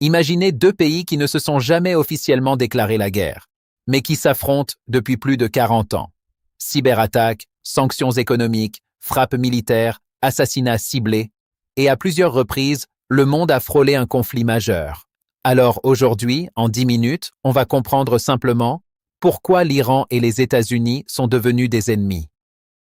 Imaginez deux pays qui ne se sont jamais officiellement déclaré la guerre, mais qui s'affrontent depuis plus de 40 ans. Cyberattaques, sanctions économiques, frappes militaires, assassinats ciblés, et à plusieurs reprises, le monde a frôlé un conflit majeur. Alors aujourd'hui, en 10 minutes, on va comprendre simplement pourquoi l'Iran et les États-Unis sont devenus des ennemis.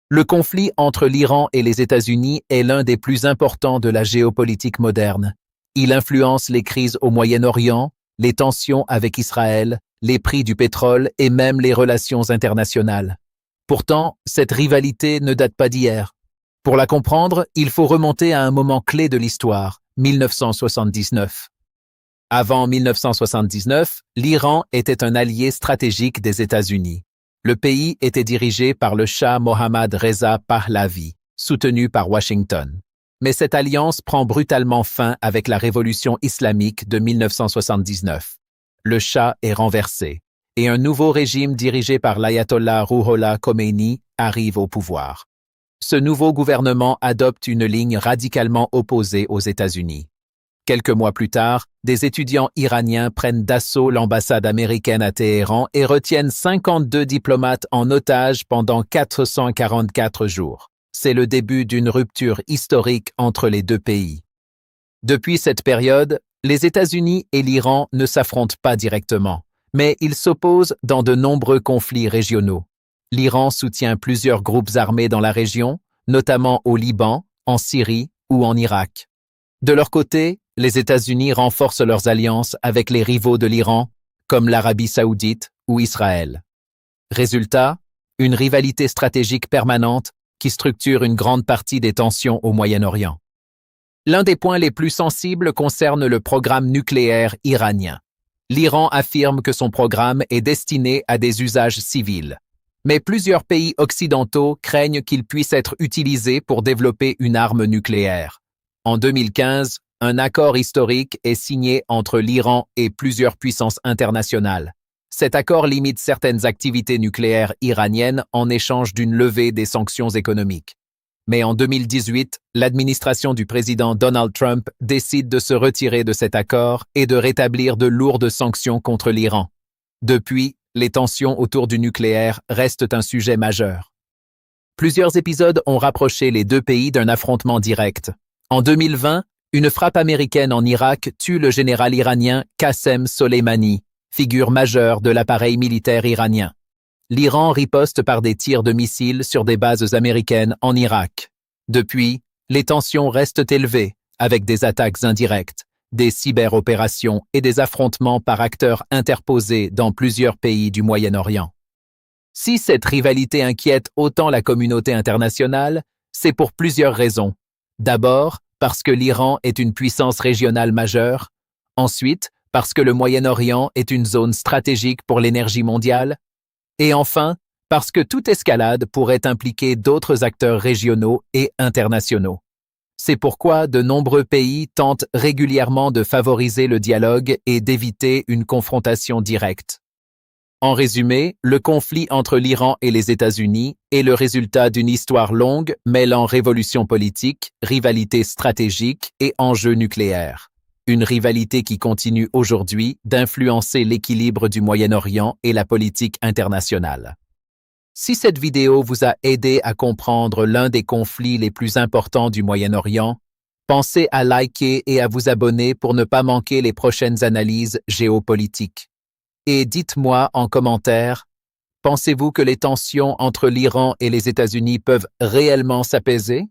Le conflit entre l'Iran et les États-Unis est l'un des plus importants de la géopolitique moderne. Il influence les crises au Moyen-Orient, les tensions avec Israël, les prix du pétrole et même les relations internationales. Pourtant, cette rivalité ne date pas d'hier. Pour la comprendre, il faut remonter à un moment clé de l'histoire, 1979. Avant 1979, l'Iran était un allié stratégique des États-Unis. Le pays était dirigé par le Shah Mohammad Reza Pahlavi, soutenu par Washington. Mais cette alliance prend brutalement fin avec la révolution islamique de 1979. Le Shah est renversé, et un nouveau régime dirigé par l'ayatollah Ruhollah Khomeini arrive au pouvoir. Ce nouveau gouvernement adopte une ligne radicalement opposée aux États-Unis. Quelques mois plus tard, des étudiants iraniens prennent d'assaut l'ambassade américaine à Téhéran et retiennent 52 diplomates en otage pendant 444 jours. C'est le début d'une rupture historique entre les deux pays. Depuis cette période, les États-Unis et l'Iran ne s'affrontent pas directement, mais ils s'opposent dans de nombreux conflits régionaux. L'Iran soutient plusieurs groupes armés dans la région, notamment au Liban, en Syrie ou en Irak. De leur côté, les États-Unis renforcent leurs alliances avec les rivaux de l'Iran, comme l'Arabie saoudite ou Israël. Résultat, une rivalité stratégique permanente qui structure une grande partie des tensions au Moyen-Orient. L'un des points les plus sensibles concerne le programme nucléaire iranien. L'Iran affirme que son programme est destiné à des usages civils. Mais plusieurs pays occidentaux craignent qu'il puisse être utilisé pour développer une arme nucléaire. En 2015, un accord historique est signé entre l'Iran et plusieurs puissances internationales. Cet accord limite certaines activités nucléaires iraniennes en échange d'une levée des sanctions économiques. Mais en 2018, l'administration du président Donald Trump décide de se retirer de cet accord et de rétablir de lourdes sanctions contre l'Iran. Depuis, les tensions autour du nucléaire restent un sujet majeur. Plusieurs épisodes ont rapproché les deux pays d'un affrontement direct. En 2020, une frappe américaine en Irak tue le général iranien Qassem Soleimani, figure majeure de l'appareil militaire iranien. L'Iran riposte par des tirs de missiles sur des bases américaines en Irak. Depuis, les tensions restent élevées, avec des attaques indirectes, des cyberopérations et des affrontements par acteurs interposés dans plusieurs pays du Moyen-Orient. Si cette rivalité inquiète autant la communauté internationale, c'est pour plusieurs raisons. D'abord, parce que l'Iran est une puissance régionale majeure. Ensuite, parce que le Moyen-Orient est une zone stratégique pour l'énergie mondiale. Et enfin, parce que toute escalade pourrait impliquer d'autres acteurs régionaux et internationaux. C'est pourquoi de nombreux pays tentent régulièrement de favoriser le dialogue et d'éviter une confrontation directe. En résumé, le conflit entre l'Iran et les États-Unis est le résultat d'une histoire longue mêlant révolution politique, rivalité stratégique et enjeux nucléaires. Une rivalité qui continue aujourd'hui d'influencer l'équilibre du Moyen-Orient et la politique internationale. Si cette vidéo vous a aidé à comprendre l'un des conflits les plus importants du Moyen-Orient, pensez à liker et à vous abonner pour ne pas manquer les prochaines analyses géopolitiques. Et dites-moi en commentaire, pensez-vous que les tensions entre l'Iran et les États-Unis peuvent réellement s'apaiser?